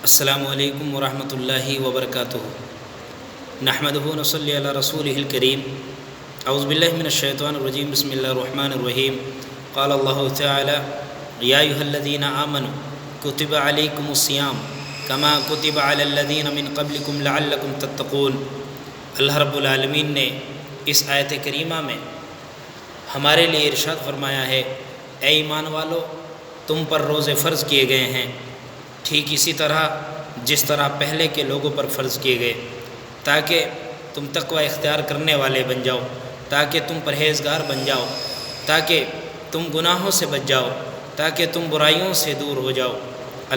السلام علیکم ورحمۃ اللہ وبرکاتہ۔ نحمدہ ونصلی علی رسولہ الکریم۔ اعوذ باللہ من الشیطان الرجیم، بسم اللہ الرحمن الرحیم۔ قال اللہ تعالی یا ایھا الذین آمنوا کتب علیکم الصیام کما کتب علی الذین من قبلکم لعلکم تتقون۔ اللہ رب العالمین نے اس آیت کریمہ میں ہمارے لیے ارشاد فرمایا ہے، اے ایمان والو، تم پر روزے فرض کیے گئے ہیں ٹھیک اسی طرح جس طرح پہلے کے لوگوں پر فرض کیے گئے، تاکہ تم تقوی اختیار کرنے والے بن جاؤ، تاکہ تم پرہیزگار بن جاؤ، تاکہ تم گناہوں سے بچ جاؤ، تاکہ تم برائیوں سے دور ہو جاؤ۔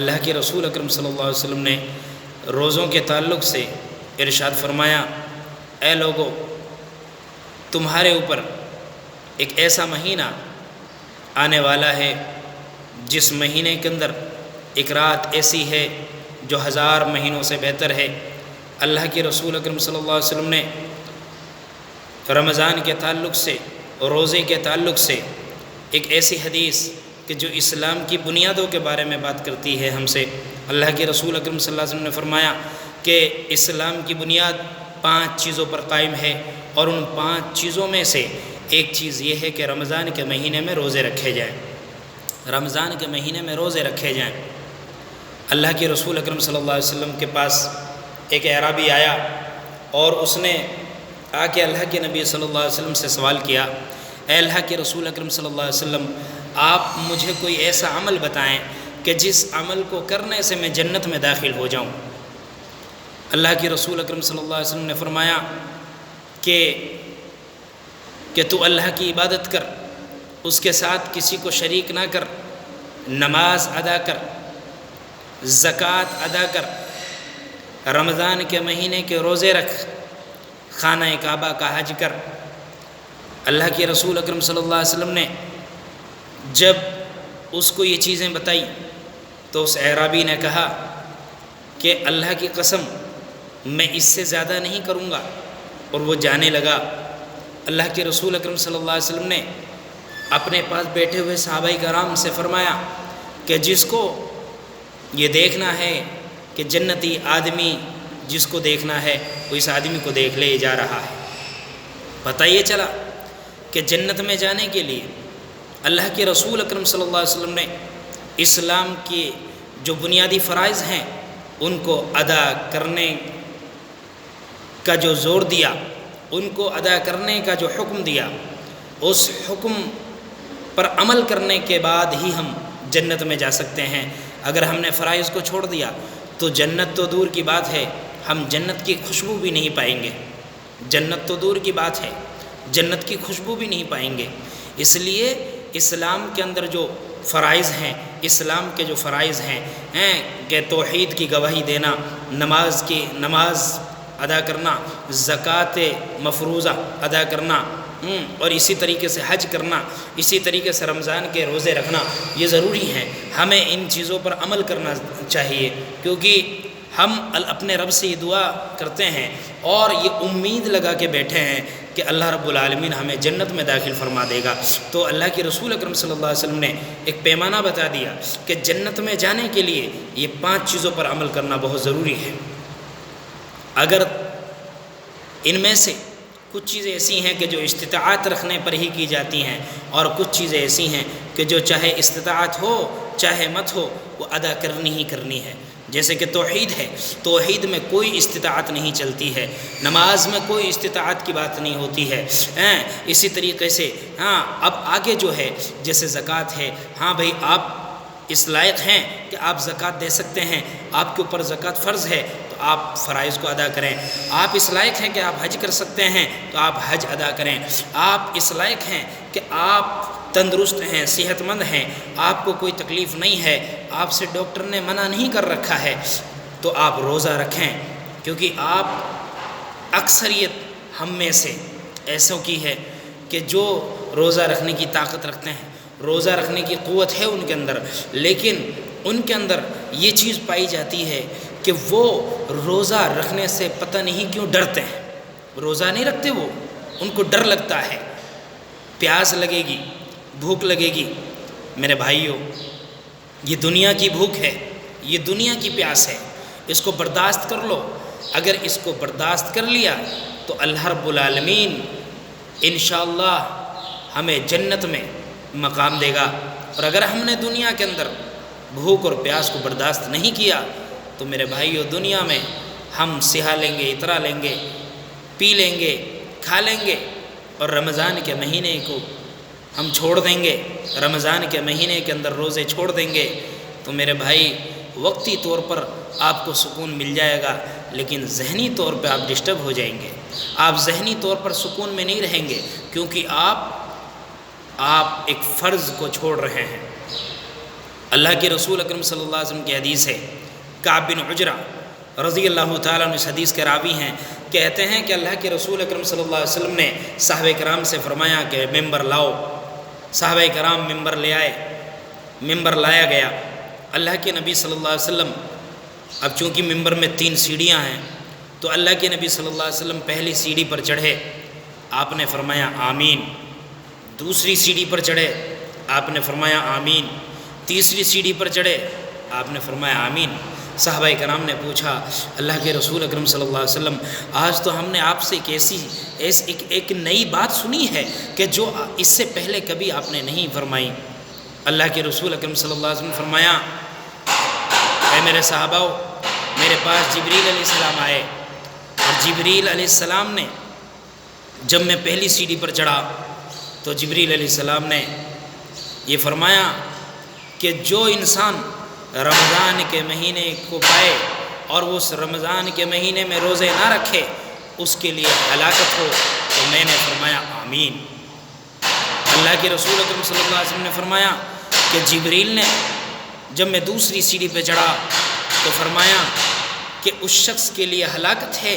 اللہ کے رسول اکرم صلی اللہ علیہ وسلم نے روزوں کے تعلق سے ارشاد فرمایا، اے لوگو، تمہارے اوپر ایک ایسا مہینہ آنے والا ہے جس مہینے کے اندر ایک رات ایسی ہے جو 1000 مہینوں سے بہتر ہے۔ اللہ کے رسول اکرم صلی اللہ علیہ وسلم نے رمضان کے تعلق سے، روزے کے تعلق سے ایک ایسی حدیث کہ جو اسلام کی بنیادوں کے بارے میں بات کرتی ہے ہم سے، اللہ کے رسول اکرم صلی اللہ علیہ وسلم نے فرمایا کہ اسلام کی بنیاد 5 چیزوں پر قائم ہے، اور ان 5 چیزوں میں سے ایک چیز یہ ہے کہ رمضان کے مہینے میں روزے رکھے جائیں، رمضان کے مہینے میں روزے رکھے جائیں۔ اللہ کے رسول اکرم صلی اللہ علیہ وسلم کے پاس ایک اعرابی آیا اور اس نے آ کے اللہ کے نبی صلی اللہ علیہ وسلم سے سوال کیا، اے اللہ کے رسول اکرم صلی اللہ علیہ وسلم، آپ مجھے کوئی ایسا عمل بتائیں کہ جس عمل کو کرنے سے میں جنت میں داخل ہو جاؤں۔ اللہ کے رسول اکرم صلی اللہ علیہ وسلم نے فرمایا کہ تو اللہ کی عبادت کر، اس کے ساتھ کسی کو شریک نہ کر، نماز ادا کر، زکوٰۃ ادا کر، رمضان کے مہینے کے روزے رکھ، خانہ کعبہ کا حج کر۔ اللہ کے رسول اکرم صلی اللہ علیہ وسلم نے جب اس کو یہ چیزیں بتائی تو اس اعرابی نے کہا کہ اللہ کی قسم، میں اس سے زیادہ نہیں کروں گا، اور وہ جانے لگا۔ اللہ کے رسول اکرم صلی اللہ علیہ وسلم نے اپنے پاس بیٹھے ہوئے صحابہ کرام سے فرمایا کہ جس کو یہ دیکھنا ہے کہ جنتی آدمی جس کو دیکھنا ہے وہ اس آدمی کو دیکھ لے جا رہا ہے۔ پتہ یہ چلا کہ جنت میں جانے کے لیے اللہ کے رسول اکرم صلی اللہ علیہ وسلم نے اسلام کے جو بنیادی فرائض ہیں ان کو ادا کرنے کا جو زور دیا، ان کو ادا کرنے کا جو حکم دیا، اس حکم پر عمل کرنے کے بعد ہی ہم جنت میں جا سکتے ہیں۔ اگر ہم نے فرائض کو چھوڑ دیا تو جنت تو دور کی بات ہے، ہم جنت کی خوشبو بھی نہیں پائیں گے۔ جنت تو دور کی بات ہے، جنت کی خوشبو بھی نہیں پائیں گے۔ اس لیے اسلام کے اندر جو فرائض ہیں، اسلام کے جو فرائض ہیں کہ توحید کی گواہی دینا، نماز ادا کرنا، زکوٰۃ مفروضہ ادا کرنا، اور اسی طریقے سے حج کرنا، اسی طریقے سے رمضان کے روزے رکھنا، یہ ضروری ہیں۔ ہمیں ان چیزوں پر عمل کرنا چاہیے، کیونکہ ہم اپنے رب سے یہ دعا کرتے ہیں اور یہ امید لگا کے بیٹھے ہیں کہ اللہ رب العالمین ہمیں جنت میں داخل فرما دے گا۔ تو اللہ کے رسول اکرم صلی اللہ علیہ وسلم نے ایک پیمانہ بتا دیا کہ جنت میں جانے کے لیے یہ 5 چیزوں پر عمل کرنا بہت ضروری ہے۔ اگر ان میں سے کچھ چیزیں ایسی ہیں کہ جو استطاعت رکھنے پر ہی کی جاتی ہیں، اور کچھ چیزیں ایسی ہیں کہ جو چاہے استطاعت ہو چاہے مت ہو وہ ادا کرنی ہی کرنی ہے۔ جیسے کہ توحید ہے، توحید میں کوئی استطاعت نہیں چلتی ہے، نماز میں کوئی استطاعت کی بات نہیں ہوتی ہے۔ اسی طریقے سے اب آگے جو ہے جیسے زکوٰۃ ہے، بھائی آپ اس لائق ہیں کہ آپ زکوٰۃ دے سکتے ہیں، آپ کے اوپر زکوٰۃ فرض ہے تو آپ فرائض کو ادا کریں۔ آپ اس لائق ہیں کہ آپ حج کر سکتے ہیں تو آپ حج ادا کریں۔ آپ اس لائق ہیں کہ آپ تندرست ہیں، صحت مند ہیں، آپ کو کوئی تکلیف نہیں ہے، آپ سے ڈاکٹر نے منع نہیں کر رکھا ہے تو آپ روزہ رکھیں، کیونکہ آپ اکثریت ہم میں سے ایسوں کی ہے کہ جو روزہ رکھنے کی طاقت رکھتے ہیں، روزہ رکھنے کی قوت ہے ان کے اندر، لیکن ان کے اندر یہ چیز پائی جاتی ہے کہ وہ روزہ رکھنے سے پتہ نہیں کیوں ڈرتے ہیں۔ روزہ نہیں رکھتے، وہ ان کو ڈر لگتا ہے، پیاس لگے گی، بھوک لگے گی۔ میرے بھائیوں، یہ دنیا کی بھوک ہے، یہ دنیا کی پیاس ہے۔ اس کو برداشت کر لو۔ اگر اس کو برداشت کر لیا تو اللہ رب العالمین انشاءاللہ ہمیں جنت میں مقام دے گا۔ اور اگر ہم نے دنیا کے اندر بھوک اور پیاس کو برداشت نہیں کیا تو میرے بھائیو دنیا میں ہم سہا لیں گے، اترا لیں گے، پی لیں گے، کھا لیں گے، اور رمضان کے مہینے کو ہم چھوڑ دیں گے، رمضان کے مہینے کے اندر روزے چھوڑ دیں گے تو میرے بھائی وقتی طور پر آپ کو سکون مل جائے گا، لیکن ذہنی طور پہ آپ ڈسٹرب ہو جائیں گے، آپ ذہنی طور پر سکون میں نہیں رہیں گے، کیونکہ آپ ایک فرض کو چھوڑ رہے ہیں۔ اللہ کے رسول اکرم صلی اللہ علیہ وسلم کی حدیث ہے، کعب بن عجرہ رضی اللہ تعالیٰ عنہ اس حدیث کے راوی ہیں، کہتے ہیں کہ اللہ کے رسول اکرم صلی اللہ علیہ وسلم نے صحابہ کرام سے فرمایا کہ ممبر لاؤ۔ صحابہ کرام ممبر لے آئے، ممبر لایا گیا۔ اللہ کے نبی صلی اللہ علیہ وسلم، اب چونکہ ممبر میں 3 سیڑھیاں ہیں تو اللہ کے نبی صلی اللہ علیہ وسلم پہلی سیڑھی پر چڑھے، آپ نے فرمایا آمین۔ دوسری سیڑھی پر چڑھے، آپ نے فرمایا آمین۔ تیسری سیڑھی پر چڑھے، آپ نے فرمایا آمین۔ صحابہ کرام نے پوچھا اللہ کے رسول اکرم صلی اللہ علیہ وسلم، آج تو ہم نے آپ سے ایک نئی بات سنی ہے کہ جو اس سے پہلے کبھی آپ نے نہیں فرمائی۔ اللہ کے رسول اکرم صلی اللہ علیہ وسلم نے فرمایا، اے میرے صحابہ، میرے پاس جبریل علیہ السلام آئے، اور جبریل علیہ السلام نے جب میں پہلی سیڑھی پر چڑھا تو جبریل علیہ السلام نے یہ فرمایا کہ جو انسان رمضان کے مہینے کو پائے اور وہ اس رمضان کے مہینے میں روزے نہ رکھے اس کے لیے ہلاکت ہو، تو میں نے فرمایا آمین۔ اللہ کے رسول اکرم صلی اللہ علیہ وسلم نے فرمایا کہ جبریل نے جب میں دوسری سیڑھی پہ چڑھا تو فرمایا کہ اس شخص کے لیے ہلاکت ہے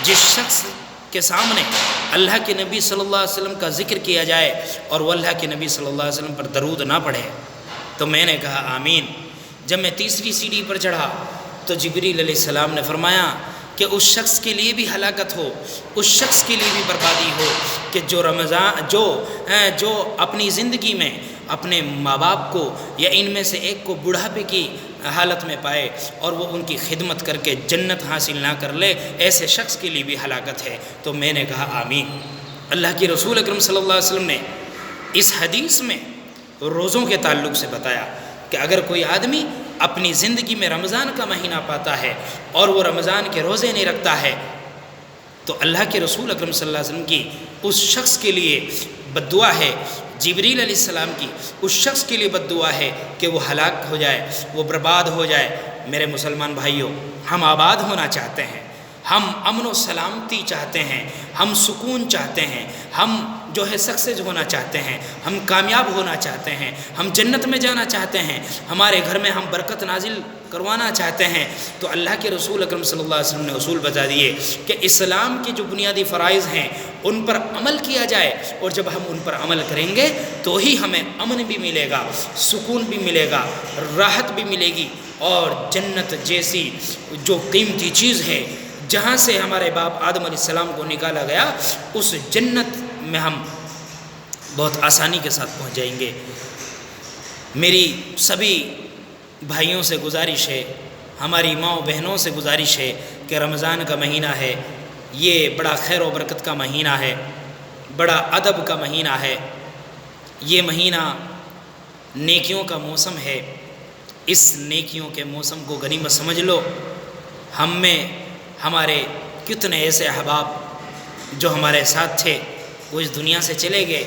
جس شخص کے سامنے اللہ کے نبی صلی اللہ علیہ وسلم کا ذکر کیا جائے اور وہ اللہ کے نبی صلی اللہ علیہ وسلم پر درود نہ پڑھے۔ تو میں نے کہا آمین۔ جب میں تیسری سیڑھی پر چڑھا تو جبریل علیہ السلام نے فرمایا کہ اس شخص کے لیے بھی ہلاکت ہو، اس شخص کے لیے بھی بربادی ہو کہ جو اپنی زندگی میں اپنے ماں باپ کو یا ان میں سے ایک کو بڑھاپے کی حالت میں پائے اور وہ ان کی خدمت کر کے جنت حاصل نہ کر لے، ایسے شخص کے لیے بھی ہلاکت ہے۔ تو میں نے کہا آمین۔ اللہ کے رسول اکرم صلی اللہ علیہ وسلم نے اس حدیث میں روزوں کے تعلق سے بتایا کہ اگر کوئی آدمی اپنی زندگی میں رمضان کا مہینہ پاتا ہے اور وہ رمضان کے روزے نہیں رکھتا ہے تو اللہ کے رسول اکرم صلی اللہ علیہ وسلم کی اس شخص کے لیے بد دعا ہے، جبریل علیہ السلام کی اس شخص کے لیے بد دعا ہے کہ وہ ہلاک ہو جائے، وہ برباد ہو جائے۔ میرے مسلمان بھائیوں، ہم آباد ہونا چاہتے ہیں، ہم امن و سلامتی چاہتے ہیں، ہم سکون چاہتے ہیں، ہم جو ہے سکسیز ہونا چاہتے ہیں، ہم کامیاب ہونا چاہتے ہیں، ہم جنت میں جانا چاہتے ہیں، ہمارے گھر میں ہم برکت نازل کروانا چاہتے ہیں، تو اللہ کے رسول اکرم صلی اللہ علیہ وسلم نے اصول بتا دیے کہ اسلام کی جو بنیادی فرائض ہیں ان پر عمل کیا جائے، اور جب ہم ان پر عمل کریں گے تو ہی ہمیں امن بھی ملے گا، سکون بھی ملے گا، راحت بھی ملے گی، اور جنت جیسی جو قیمتی چیز ہے جہاں سے ہمارے باپ آدم علیہ السلام کو نکالا گیا اس جنت میں ہم بہت آسانی کے ساتھ پہنچ جائیں گے۔ میری سبھی بھائیوں سے گزارش ہے، ہماری ماؤں بہنوں سے گزارش ہے کہ رمضان کا مہینہ ہے، یہ بڑا خیر و برکت کا مہینہ ہے، بڑا ادب کا مہینہ ہے، یہ مہینہ نیکیوں کا موسم ہے۔ اس نیکیوں کے موسم کو غنیمت سمجھ لو۔ ہم میں ہمارے کتنے ایسے احباب جو ہمارے ساتھ تھے وہ اس دنیا سے چلے گئے،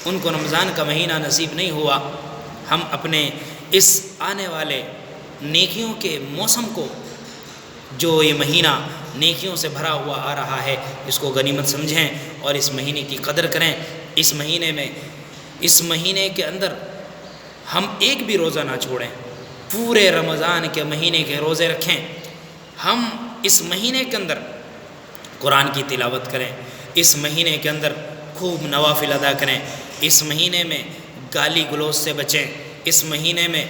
ان کو رمضان کا مہینہ نصیب نہیں ہوا۔ ہم اپنے اس آنے والے نیکیوں کے موسم کو، جو یہ مہینہ نیکیوں سے بھرا ہوا آ رہا ہے، اس کو غنیمت سمجھیں اور اس مہینے کی قدر کریں۔ اس مہینے کے اندر ہم ایک بھی روزہ نہ چھوڑیں، پورے رمضان کے مہینے کے روزے رکھیں۔ ہم اس مہینے کے اندر قرآن کی تلاوت کریں، اس مہینے کے اندر خوب نوافل ادا کریں، اس مہینے میں گالی گلوچ سے بچیں، اس مہینے میں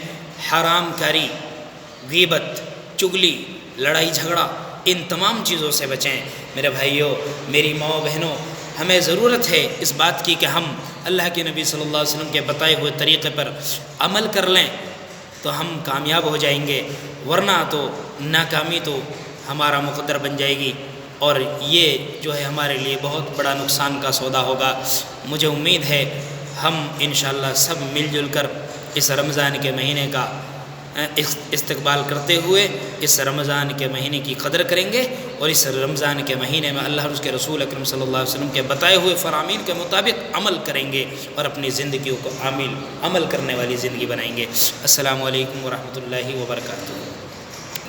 حرام کاری، غیبت، چگلی، لڑائی جھگڑا، ان تمام چیزوں سے بچیں۔ میرے بھائیوں، میری ماؤں بہنوں، ہمیں ضرورت ہے اس بات کی کہ ہم اللہ کے نبی صلی اللہ علیہ وسلم کے بتائے ہوئے طریقے پر عمل کر لیں۔ تو ہم کامیاب ہو جائیں گے، ورنہ تو ناکامی تو ہمارا مقدر بن جائے گی، اور یہ جو ہے ہمارے لیے بہت بڑا نقصان کا سودا ہوگا۔ مجھے امید ہے ہم انشاءاللہ سب مل جل کر اس رمضان کے مہینے کا استقبال کرتے ہوئے اس رمضان کے مہینے کی قدر کریں گے، اور اس رمضان کے مہینے میں اللہ اور اس کے رسول اکرم صلی اللہ علیہ وسلم کے بتائے ہوئے فرامین کے مطابق عمل کریں گے، اور اپنی زندگیوں کو عمل کرنے والی زندگی بنائیں گے۔ السلام علیکم ورحمۃ اللہ وبرکاتہ۔